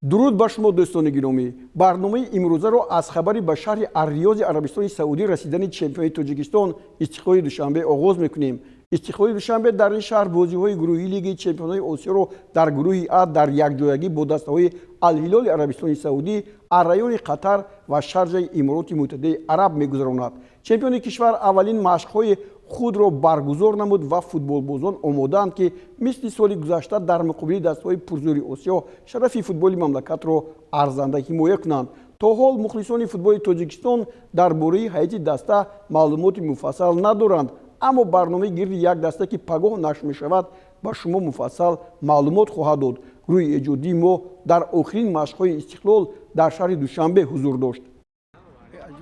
дуруд ба шумо дӯстони гиромӣ. барномаи имрӯзаро аз хабари ба шаҳри ар-Риёзи Арабистони Саудӣ расидани чемпиони Тоҷикистон истиқлоли душанбе оғоз мекунем. истиқлоли душанбе дар ин шаҳр бозиҳои гурӯҳии лигаи чемпионҳои Осиёро дар гурӯҳи А дар якҷоягӣ бо дастаҳои Ал-Ҳилоли Арабистони Саудӣ, Ар-Райёни Қатар ва Шарҷаи Имороти Муттаҳидаи Араб мегузаронад. чемпиони кишвар аввалин машқҳои худро баргузор намуд ва футболбозон омодаанд ки мисли соли гузашта дар муқобили дастаҳои пурзӯри Осиё шарафи футболи мамлакатро арзанда ҳимоя кунанд. то ҳол мухлисони футболи Тоҷикистон дар бораи ҳайати даста маълумоти муфассал надоранд, аммо барномаи гирди як даста ки пагоҳ нашр мешавад ба шумо муфассал маълумот хоҳад дод. гурӯҳи эҷодии мо дар охирин машқҳои истиқлол дар шаҳри Душанбе ҳузур дошт.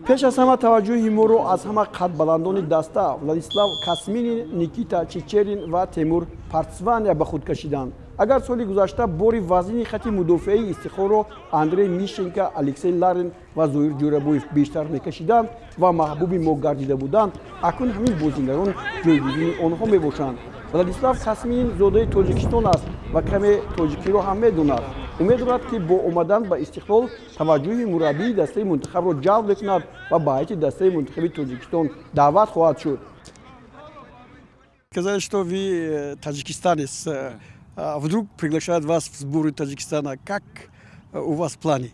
пеш аз ҳама таваҷҷӯҳи моро аз ҳама қадбаландони даста Владислав Касминин, Никита Чечерин ва Темур Партсваня ба худ кашиданд. агар соли гузашта бори вазнини хати мудофиаи истиқлолро Андрей Мишенко, Алексей Ларин ва Зоир Ҷӯрабоев бештар мекашиданд ва маҳбуби мо гардида буданд, акнун ҳамин бозингарон ҷойгузини онҳо мебошанд. Владислав Касминин зодаи Тоҷикистон аст ва каме тоҷикиро ҳам медонад. умед дорад ки бо омадан ба истиқлол таваҷҷӯҳи мураббии дастаи мунтахабро ҷалб мекунад ва ба ҳайати дастаи мунтахаби Тоҷикистон даъват хоҳад шуд. Сказали, что вы таджикистанец. Вдруг приглашают вас в сборную Таджикистана. Как у вас в плане?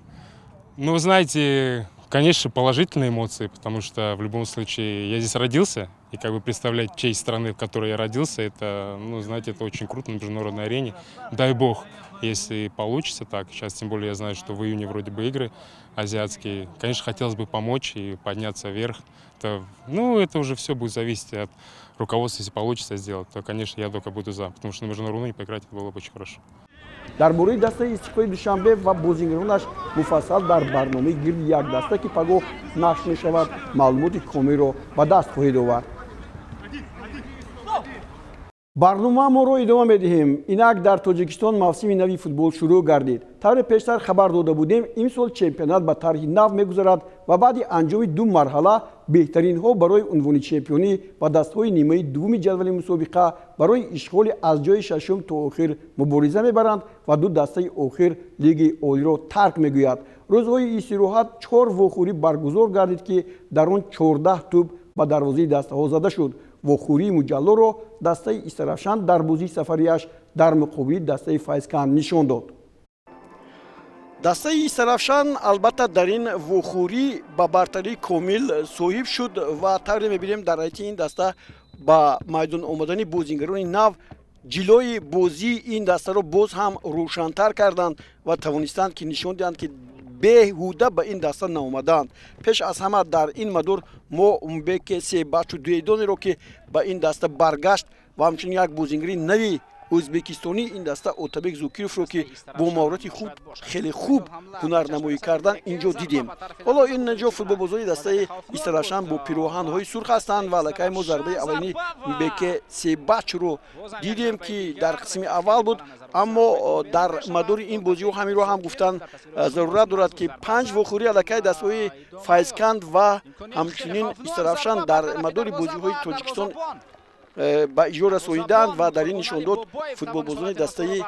Ну, вы знаете, конечно, положительные эмоции, потому что в любом случае я здесь родился, и как бы представлять честь страны, в которой я родился, это, ну, знаете, это очень круто на международной арене. Дай бог, если получится так. Сейчас тем более я знаю, что в июне вроде бы игры азиатские. Конечно, хотелось бы помочь и подняться вверх. Это уже все будет зависеть от руководства, если получится сделать, то, конечно, я только буду за, потому что на международной поиграть было бы очень хорошо. дар бораи дастаи истиқлоли Душанбе ва бозингаронаш муфассал дар барномаи гирди як даста ки пагоҳ нашр мешавад маълумоти комилро ба даст хоҳед овард. барномаамонро идома медиҳем. инак дар Тоҷикистон мавсими нави футбол шурӯъ гардид. тавре пештар хабар дода будем, имсол чемпионат ба тарҳи нав мегузарад ва баъди анҷоми ду марҳала беҳтаринҳо барои унвони чемпионӣ ва дастаҳои нимаи дуввуми ҷадвали мусобиқа барои ишғоли аз ҷои шашум то охир мубориза мебаранд ва ду дастаи охир лигаи олиро тарк мегӯяд. рӯзҳои истироҳат 4 вохӯрӣ баргузор гардид ки дар он 14 тӯб ба дарвозаи дастаҳо зада шуд. вохӯрии муҷаллоро дастаи Истарафшан дар бозии сафарияш дар муқобили дастаи Файзкан нишон дод. дастаи Истарафшан албатта дар ин вохӯрӣ ба бартарии комил соҳиб шуд ва тавре мебинем дар ҳайати ин даста ба майдон омадани бозингарони нав ҷилои бозии ин дастаро боз ҳам рӯшантар карданд ва тавонистанд ки нишон диҳанд ки беҳуда ба ин даста наомаданд. пеш аз ҳама дар ин мадор мо Умбеке Себачу дуедонеро ки ба ин даста баргашт ва ҳамчунин як бозингари нави ӯзбекистони ин даста Отабек Зокировро ки бо маҳорати худ хеле хуб ҳунарнамоӣ кардан инҷо дидем. ҳоло инҷо футболбозони дастаи Истарафшан бо пироҳанҳои сурх ҳастанд ва аллакай мо зарбаи аввалини Умбеке Себачуро дидем ки дар қисми аввал буд, аммо дар мадори ин бозиҳо ҳаминро ҳам гуфтан зарурат дорад ки 5 вохӯрӣ аллакай дастаҳои Файзканд ва ҳамчунин Истарафшан дар мадори бозиҳои Тоҷикистон ба иҷро расонидаанд ва дар ин нишондод футболбозони дастаи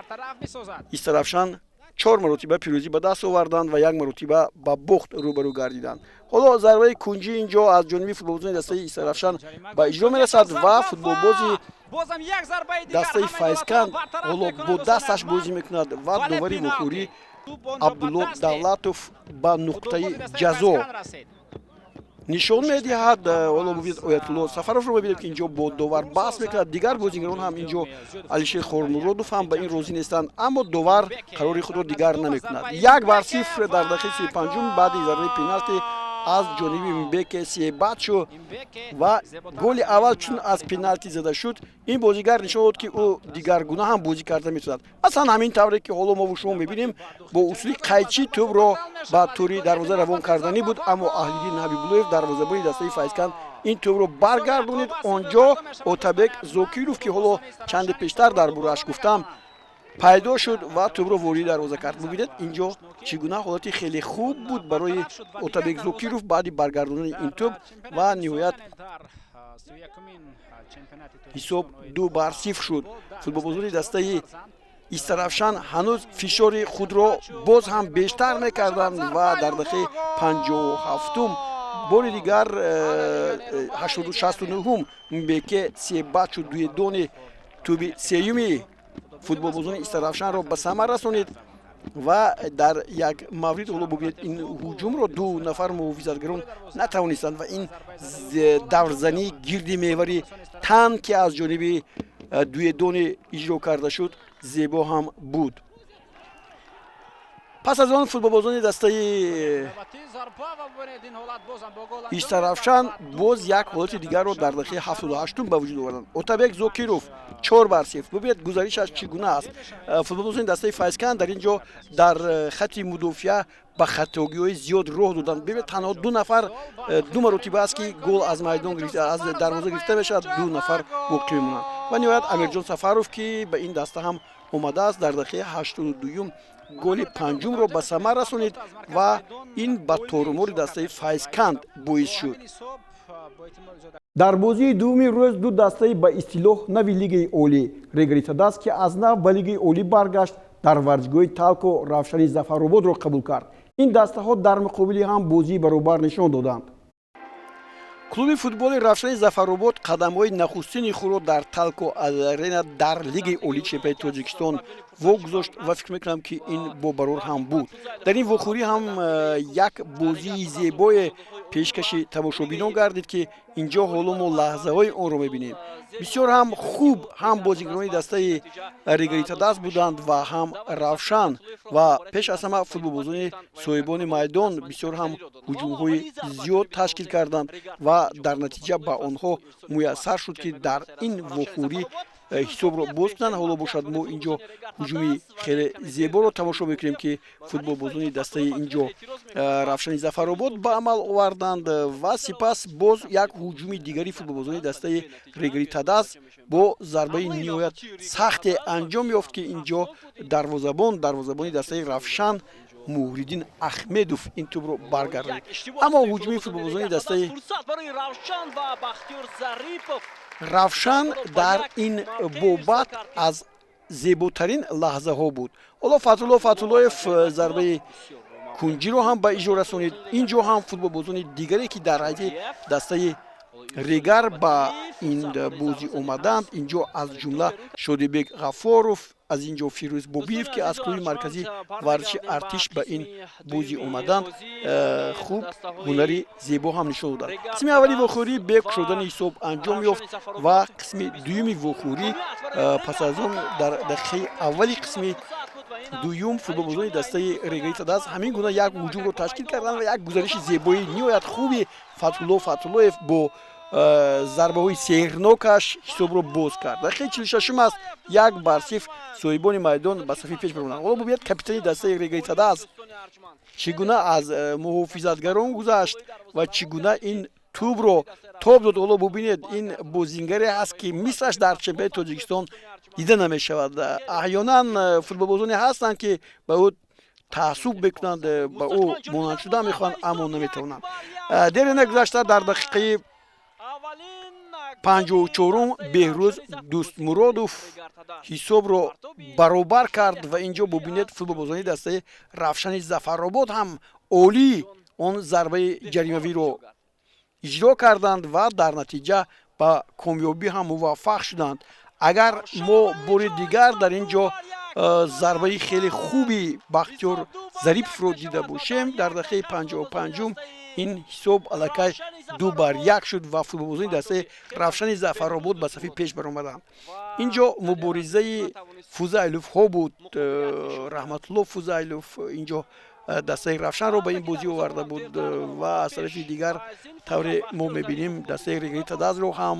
Истарафшан 4 маротиба пирӯзӣ ба даст оварданд ва 1 маротиба ба бохт рӯбарӯ гардиданд. ҳоло зарбаи кунҷӣ инҷо аз ҷониби футболбозони дастаи Истарафшан ба иҷро мерасад ва футболбози дастаи Файзканд ҳоло бо дасташ бозӣ мекунад ва довари вохӯрӣ Абдулло Давлатов ба нуқтаи ҷазо нишон медиҳад. ҳоло бубинед Оятулло Сафаровро мебинем ки инҷо бо довар баҳс мекунад. дигар бозингарон ҳам инҷо Алишер Хормуродов ҳам ба ин розӣ нестанд, аммо довар қарори худро дигар намекунад. 1-0 дар дақиқаи 35 баъди зарбаи пеналти аз ҷониби Умбеке Себачу ва голи аввал чун аз пеналти зада шуд, ин бозигар нишон дод ки ӯ дигаргуна ҳам бозӣ карда метавонад. масалан ҳамин тавре ки ҳоло мо шумо мебинем бо усули қайчӣ тӯбро ба тури дарвоза равон карданӣ буд, аммо Аҳлиддин Ҳабибуллоев дарвозабони дастаи Файзканд ин тӯбро баргардонид. онҷо Отабек Зокиров ки ҳоло чанде пештар дар борааш гуфтам пайдо шуд ва тӯбро ворид дарвоза кард. бубинед инҷо чӣ гуна ҳолати хеле хуб буд барои Отабек Зокиров баъди баргардонидани ин тӯб ва ниҳоят ҳисоб 2-0 шуд. футболбозони дастаи Истарафшан ҳанӯз фишори худро боз ҳам бештар мекарданд ва дар дақиқаи 57-ум бори дигар 69-ум Мбеке Сиебачу дуедони туби сеюми футболбозони Истарафшанро ба самар расонид ва дар як маврид ҳоло бубинед ин ҳуҷумро ду нафар муҳофизатгарон натавонистанд ва ин даврзанӣ гирди меҳвари тан ки аз ҷониби дуедони иҷро карда шуд зебо ҳам буд. пас аз он футболбозони дастаи Истарафшан боз як ҳолати дигарро дар дақиқаи 78-ум ба вуҷуд оварданд. Отабек Зокиров 4-0. Бубинед гузаришаш чӣ гуна аст. Футболбозони дастаи Файзкан дар ин ҷо дар хатти мудофиа ба хатогиҳои зиёд роҳ доданд. Бибинед танҳо ду нафар ду маротиба аст ки гол аз майдон аз дарвоза гирифта мешавад, ду нафар боқӣ мемонанд. Ва ниҳоят Амирҷон Сафаров ки ба ин даста ҳам омадааст, дар дақиқаи 82-ум голи панҷумро ба самар расонид ва ин ба торумори дастаи Файзканд боис шуд. дар бозии дуввуми рӯз ду дастаи ба истилоҳ нави лигаи олӣ Регаритадаст ки аз нав ба лигаи олӣ баргашт дар варзишгоҳи Талко Равшани Зафарободро қабул кард. ин дастаҳо дар муқобили ҳам бозии баробар нишон доданд. клуби футболи Равшани Зафаробод қадамҳои нахустини худро дар Талко Арена дар лигаи олии чемпионати Тоҷикистон вогузошт ва фикр мекунам ки ин бобарор ҳам буд. дар ин вохӯрӣ ҳам як бозии зебое пешкаши тамошобинон гардид ки инҷо ҳоло мо лаҳзаҳои онро мебинем. бисёр ҳам хуб ҳам бозигарони дастаи Регаритадаст буданд ва ҳам Равшан ва пеш аз ҳама футболбозони соҳибони майдон бисёр ҳам ҳуҷумҳои зиёд ташкил карданд ва дар натиҷа ба онҳо муяссар шуд ки дар ин вохӯрӣ ҳисобро боз кунанд. ҳоло бошад мо инҷо ҳуҷуми хеле зеборо тамошо мекунем ки футболбозони дастаи инҷо Равшани Зафаробод ба амал оварданд ва сипас боз як ҳуҷуми дигари футболбозони дастаи Регаритадаст бо зарбаи ниҳоят сахте анҷом ёфт ки инҷо дарвозабони дастаи Равшан Муҳриддин Ахмедов ин тӯбро баргардонид. аммо ҳуҷуми футболбозони дастаи Равшан дар ин бобат аз зеботарин лаҳзаҳо буд. ҳоло Фатҳулло Фатҳуллоев зарбаи кунҷиро ҳам ба иҷро расонид. ин ҷо ҳам футболбозони дигаре ки дар ҳайати дастаи Регар ба ин бозӣ омаданд. инҷо аз ҷумла Шодибек Ғаффоров, аз инҷо Фирӯз Бобиев ки аз клуби марказии варзиши Артиш ба ин бозӣ омаданд хуб ҳунари зебо ҳам нишон доданд. қисми аввали вохӯрӣ бе кушодани ҳисоб анҷом ёфт ва қисми дуюми вохӯрӣ пас аз он дар дақиқаи аввали қисми дуюм футболбозони дастаи Регаритадаст ҳамин гуна як ҳуҷумро ташкил карданд ва як гузариши зебои ниҳоят хуби Фатҳулло Фатҳуллоев бо зарбаҳои сеҳрнокаш ҳисобро боз кард. дақиқаи 46 аст 1-0 соҳибони майдон ба сафи пеш баромаданд. ҳоло бубинед капитани дастаи Регаритадаст чӣ гуна аз муҳофизатгарон гузашт ва чӣ гуна ин тӯбро тоб дод. ҳоло бубинед ин бозингаре аст ки мислаш дар чемпионати Тоҷикистон дида намешавад. аҳёнан футболбозоне ҳастанд ки ба ӯ таассуб мекунанд, ба ӯ монанд шуда мехоҳанд, аммо наметавонанд. дере нагузашта дар дақиқаи 54-ум Беҳрӯз Дӯстмуродов ҳисобро баробар кард ва инҷо бубинед футболбозони дастаи Равшани Зафаробод ҳам олӣ он зарбаи ҷаримавиро иҷро карданд ва дар натиҷа ба комёбӣ ҳам муваффақ шуданд. агар мо бори дигар дар ин ҷо зарбаи хеле хуби Бахтиёр Зариповро дида бошем, дар дақиқаи 55-ум ин ҳисоб аллакай 2-1 шуд ва футболбозони дастаи Равшани Зафаробод ба сафи пеш баромаданд. ин ҷо муборизаи Фузайловҳо буд. Раҳматулло Фузайлов ин ҷо дастаи Равшанро ба ин бозӣ оварда буд ва аз тарафи дигар тавре мо мебинем дастаи Регаритадастро ҳам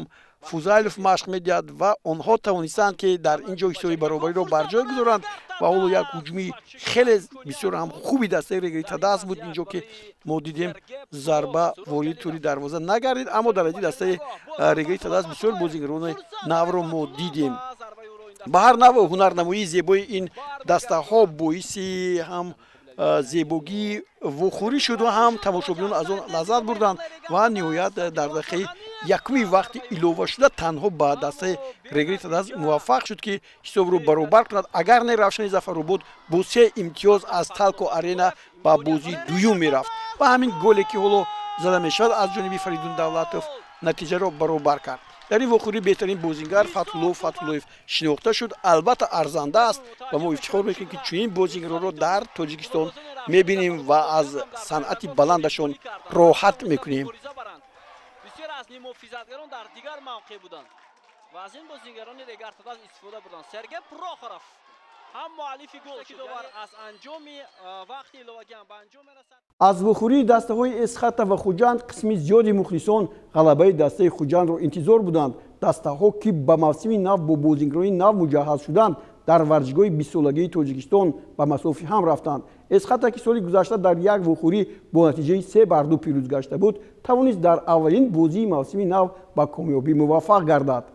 Фузайлов машқ медиҳад ва онҳо тавонистанд ки дар ин ҷо ҳисоби баробариро бар ҷой гузоранд ва ҳоло як ҳуҷуми хеле бисёр ҳам хуби дастаи Регаритадаст буд. ин ҷо ки мо дидем зарба вориди тӯри дарвоза нагардид, аммо дар ҳайати дастаи Регаритадаст бисёр бозигарони навро мо дидем. ба ҳар нав ҳунарнамоии зебои ин дастаҳо боиси ҳам зебогии вохӯрӣ шуд ва ҳам тамошобинон аз он лаззат бурданд ва ниҳоят дар дақиқаи якуми вақти илова шуда танҳо ба дастаи Регритадас муваффақ шуд ки ҳисобро баробар кунад. Агар не Равшани Зафаров буд бо 3 имтиёз аз Талко Арена ба бозии дуюм мерафт ва ҳамин голе ки ҳоло зада мешавад аз ҷониби Фаридун Давлатов натиҷаро баробар кард. дар ин вохӯрӣ беҳтарин бозингар Фатҳуллоев шинохта шуд. Албатта арзанда аст ва мо ифтихор мекунем ки чунин бозингарро дар Тоҷикистон мебинем ва аз санъати баландашон роҳат мекунем. بسیار از محافظتگران در دیگر موقع بودند و از این بازیگران دیگر تداز استفاده بودند. سرگی پروخورف هم مؤلف گل شد از انجام وقتی ایلوگی هم به انجام میرسد. аз вохӯрии дастаҳои Эсхата ва Хуҷанд қисми зиёди мухлисон ғалабаи дастаи Хуҷандро интизор буданд. Дастаҳо ки ба мавсими нав бо бозингарони нав муҷаҳҳаз шуданд дар варзишгоҳи 20-солагии Тоҷикистон ба масофи ҳам рафтанд. Эсхата ки соли гузашта дар як вохӯрӣ бо натиҷаи 3-2 пирӯз гашта буд, тавонист дар аввалин бозии мавсими нав ба камёбӣ муваффақ гардад.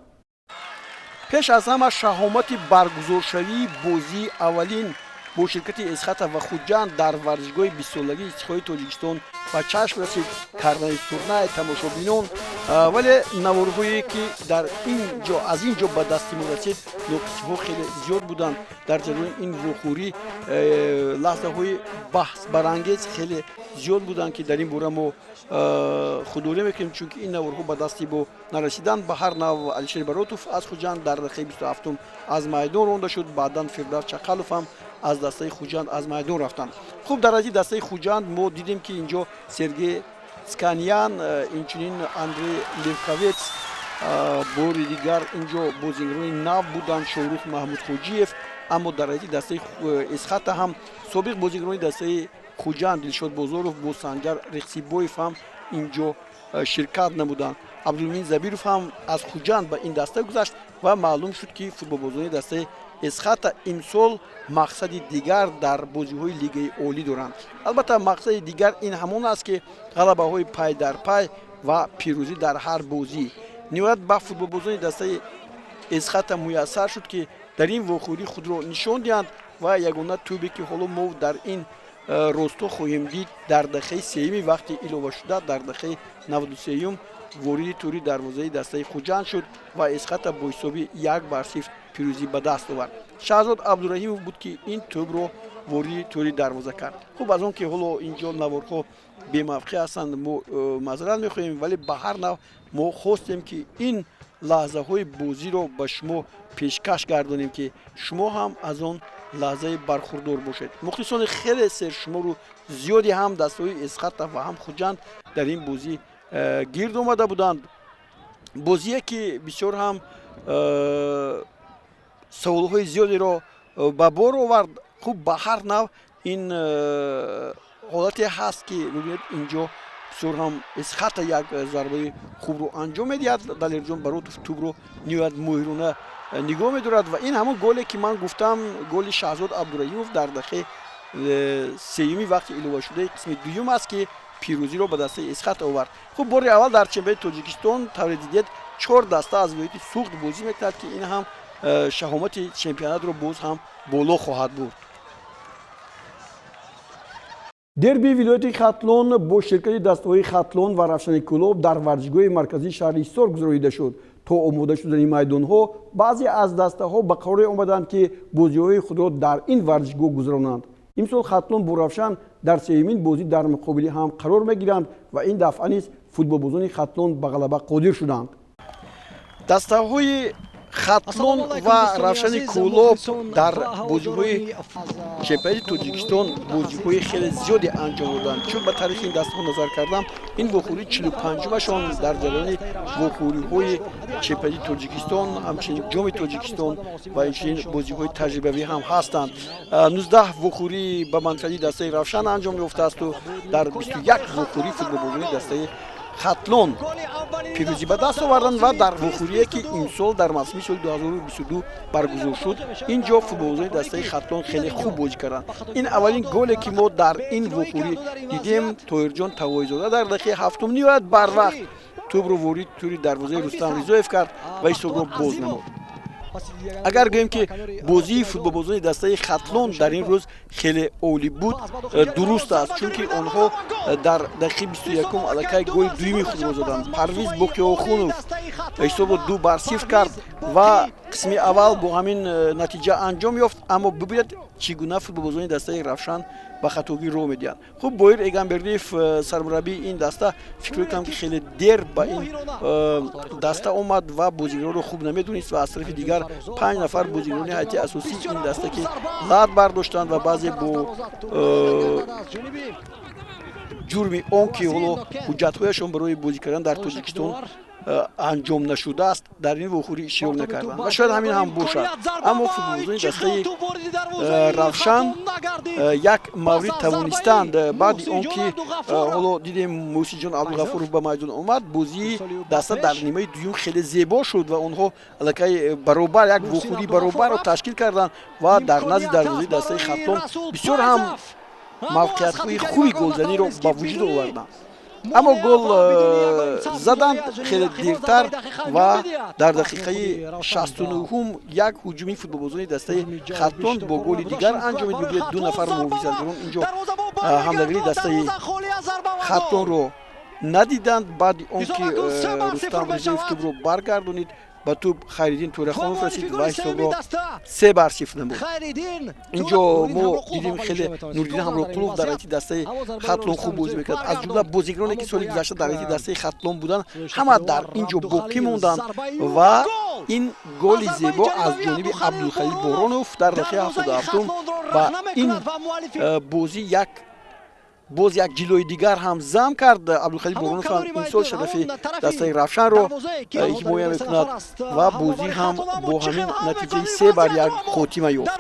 пеш аз ҳама шаҳомати баргузоршавии бозии аввалин бо ширкати Эсхата ва Хуҷанд дар варзишгоҳи 20-солагии Истиқлолии Тоҷикистон ба чашм расид кардани сурнаи тамошобинон, вале наворҳое ки дар инҷо аз инҷо ба дасти мо расид ноқисҳо хеле зиёд буданд. дар ҷараёни ин вохӯрӣ лаҳзаҳои баҳсбарангез хеле зиёд буданд ки дар ин бора мо худдорӣ мекунем, чунки ин наворҳо ба дасти мо нарасиданд. Ба ҳар нав Алишер Баротов аз Хуҷанд дар дақиқаи 27 аз майдон ронда шуд. Баъдан Фирдавс Чақалов ҳам аз дастаи Хуҷанд аз майдон рафтанд. Хуб, дар ази дастаи Хуҷанд мо дидем ки инҷо Сергей Сканян, инчунин Андрей Левковец, бори дигар инҷо бозингарони нав буданд, Шорух Маҳмудхоҷиев. Аммо дар ази дастаи Эсхата ҳам собиқ бозингарони дастаи Хуҷанд Дилшод Бозоров бо Санҷар Рехсибоев ҳам инҷо ширкат намуданд. Абдулмин Забиров ҳам аз Хуҷанд ба ин даста гузашт ва маълум шуд ки футболбозони дастаи Эсхата имсол мақсади дигар дар бозиҳои лигаи олӣ доранд. Албатта мақсади дигар ин ҳамон аст ки ғалабаҳои пай дар пай ва пирӯзӣ дар ҳар бозӣ. ниҳоят ба футболбозони дастаи Эсхата муяссар шуд ки дар ин вохӯрӣ худро нишон диҳанд ва ягона тӯбе ки ҳоло мо дар ин росто хоҳем дид дар дақиқаи сеюми вақти иловашуда дар дақиқаи 93 вориди тури дарвозаи дастаи Хуҷанд шуд ва Эсхата бо ҳисоби 1-0 пирӯзӣ ба даст овард. Шаҳзод Абдураҳимов буд ки ин тӯбро вориди тури дарвоза кард. Хуб, аз он ки ҳоло инҷо наворҳо бемавқеъ ҳастанд, мо маъзарат мехоҳем, вале ба ҳар нав мо хостем ки ин лаҳзаҳои бозиро ба шумо пешкаш гардонем ки шумо ҳам аз он лаҳзаи бархурдор бошед. мухлисони хеле сершумору зиёди ҳам дастаҳои Эсхата ва ҳам Хуҷанд дар ин бозӣ гирд омада буданд. бозие ки бисёр ҳам саволҳои зиёдеро ба бор овард. хуб, ба ҳар нав ин ҳолате ҳаст ки мебинед инҷо бисёр ҳам Эсхата як зарбаи хубро анҷом медиҳад. Далерҷон Баротов тӯбро ниҳоят моҳирона нигоҳ медорад ва ин ҳамон голе ки ман гуфтам, голи Шаҳзод Абдураҳимов дар дақиқаи сеюми вақти иловашудаи қисми дуюм аст ки пирӯзиро ба дастаи Эсхата овард. хуб, бори аввал дар чемпионати Тоҷикистон тавре дидед 4 даста аз вилояти Суғд бозӣ мекунад ки ин ҳам шаҳомати чемпионатро боз ҳам боло хоҳад бурд. дерби вилояти Хатлон бо ширкати дастаҳои Хатлон ва Равшани Кӯлоб дар варзишгоҳи марказии шаҳри Ҳисор гузаронида шуд. то омода шудани майдонҳо баъзе аз дастаҳо ба қароре омаданд ки бозиҳои худро дар ин варзишгоҳ гузаронанд. имсол Хатлон бо Равшан дар сеюмин бозӣ дар муқобили ҳам қарор мегиранд ва ин дафъа низ футболбозони Хатлон ба ғалаба қодир шуданд. дастаҳои Хатлон ва Равшани Кӯлоб дар бозиҳои чемпионати Тоҷикистон бозиҳои хеле зиёде анҷом доданд. чун ба таърихи ин дастаҳо назар кардам, ин вохӯрии 45-умашон дар ҷараёни вохӯриҳои чемпионати Тоҷикистон, ҳамчунин ҷоми Тоҷикистон ва инчунин бозиҳои таҷрибавӣ ҳам ҳастанд. 19 вохӯрӣ ба манфиати дастаи Равшан анҷом ёфтааасту дар 21 вохӯрӣ футболбозони дастаи Хатлон пирӯзӣ ба даст оварданд ва дар вохӯрие ки имсол дар мавсими соли 2022 баргузор шуд, инҷо футболбозони дастаи Хатлон хеле хуб бозӣ карданд. ин аввалин голе ки мо дар ин вохӯрӣ дидем, Тоҳирҷон Тавоизода дар дақиқаи 7 ниҳоят барвақт тӯбро ворид тури дарвозаи Рустам Ризоев кард ва ҳисобро боз намуд. агар гӯем ки бозии футболбозони дастаи хатлон дар ин рӯз хеле олӣ буд, дуруст аст, чунки онҳо дар дақиқаи 21 аллакай голи дуюми худро зоданд. Парвиз Боқиохунов ҳисобро 2-0 кард ва қисми аввал бо ҳамин натиҷа анҷом ёфт, аммо бибинед чӣ гуна футболбозони дастаи Равшан ба хатогӣ роҳ медиҳанд. Хуб, Боир Эгамбердиев, сармураббии ин даста, фикр мекунам ки хеле дер ба ин даста омад ва бозигаронро хуб намедонист ва аз тарафи дигар 5 нафар бозигарони ҳайати асосии ин даста ки лад бардоштанд ва баъзе бо ҷурми он ки ҳоло ҳуҷҷатҳояшон барои бозӣ кардан дар Тоҷикистон анҷом нашудааст, дар ин вохӯрӣ иштирок накарданд ва шояд ҳамин ҳам бошад. Аммо футболбозони дастаи Равшан як маврид тавонистанд баъди он ки ҳоло дидем Мусиҷон Абдулғафуров ба майдон омад, бозии даста дар нимаи дуюм хеле зебо шуд ва онҳо аллакай баробар як вохӯрии баробарро ташкил карданд ва дар назди дарвозаи дастаи Хатлон бисёр ҳам мавқеиятҳои хуби голзаниро ба вуҷуд оварданд. Аммо гол заданд хеле дертар ва дар дақиқаи 69-ум як ҳуҷуми футболбозони дастаи Хатлон бо голи дигар анҷомид. Бибинед 2 нафар муҳофизатгарон инҷо ҳамлагари дастаи Хатлонро надиданд. Баъди он ки Рустам Ризоев тӯбро баргардонид, ба тӯб Хайриддин Тӯрахонов расид ва ҳисобро 3-0 намуд. Инҷо мо дидем хеле Нуриддин Ҳамроқулов дар ҳайати дастаи Хатлон хуб бозӣ мекард. Аз ҷумла бозигароне ки соли гузашта дар ҳайати дастаи Хатлон буданд, ҳама дар инҷо боқӣ монданд ва ин голи зебо аз ҷониби Абдулхалил Боронов дар дақиқаи 77 ба ин бозӣ боз як ҷилои дигар ҳам зам кард. Абдулхалил Боронов ҳам ин сол шарафи дастаи Равшанро ҳимоя мекунад ва бозӣ ҳам бо ҳамин натиҷаи 3-1 хотима ёфт.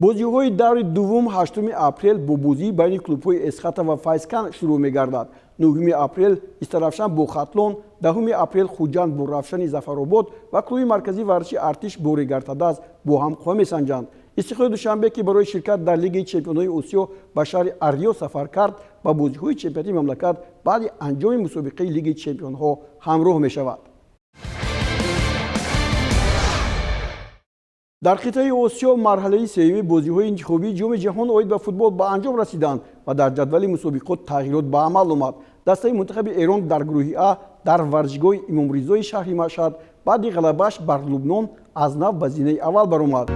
бозиҳои даври дуввум 8 апрел бо бозии байни клубҳои Эсхата ва Файзкан шурӯъ мегардад. 9 апрел Истаравшан бо Хатлон, 10 апрел Хуҷанд бо Равшани Зафаробод ва клуби марказии варзиши Артиш бо Регартадаз бо ҳам хоҳ месанҷанд. истиқлоли душанбе ки барои ширкат дар лигаи чемпионҳои Осиё ба шаҳри Ариё сафар кард, ба бозиҳои чемпионати мамлакат баъди анҷоми мусобиқаи лигаи чемпионҳо ҳамроҳ мешавад. дар қитъаи Осиё марҳалаи сеюми бозиҳои интихобии ҷоми ҷаҳон оид ба футбол ба анҷом расиданд ва дар ҷадвали мусобиқот тағйирот ба амал омад. дастаи мунтахаби Эрон дар гурӯҳи А дар варзишгоҳи Имомризои шаҳри Машҳад баъди ғалабааш бар Лубнон аз нав ба зинаи аввал баромад.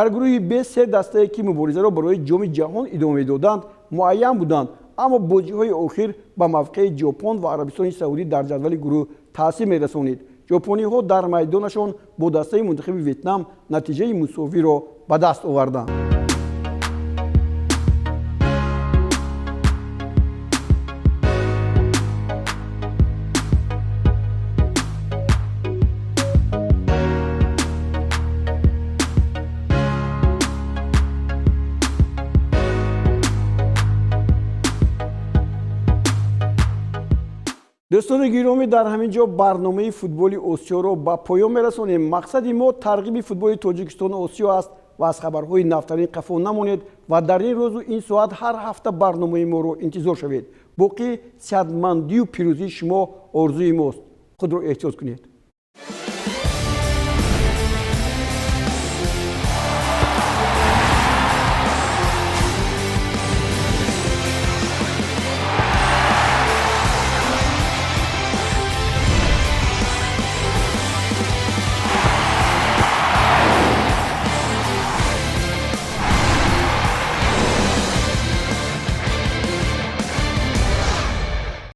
дар гурӯҳи Б се дастае ки муборизаро барои ҷоми ҷаҳон идома медоданд муайян буданд, аммо бозиҳои охир ба мавқеи Ҷопон ва Арабистони Саудӣ дар ҷадвали гурӯҳ таъсир мерасонид. ҷопониҳо дар майдонашон бо дастаи мунтахаби Ветнам натиҷаи мусовиро ба даст оварданд. дӯстони гиромӣ, дар ҳамин ҷо барномаи футболи Осиёро ба поён мерасонем. мақсади мо тарғиби футболи Тоҷикистону Осиё аст ва аз хабарҳои навтарин қафо намонед ва дар ин рӯзу ин соат ҳар ҳафта барномаи моро интизор шавед. боқӣ сеҳатмандию пирӯзии шумо орзуи мост. худро эҳтиёт кунед.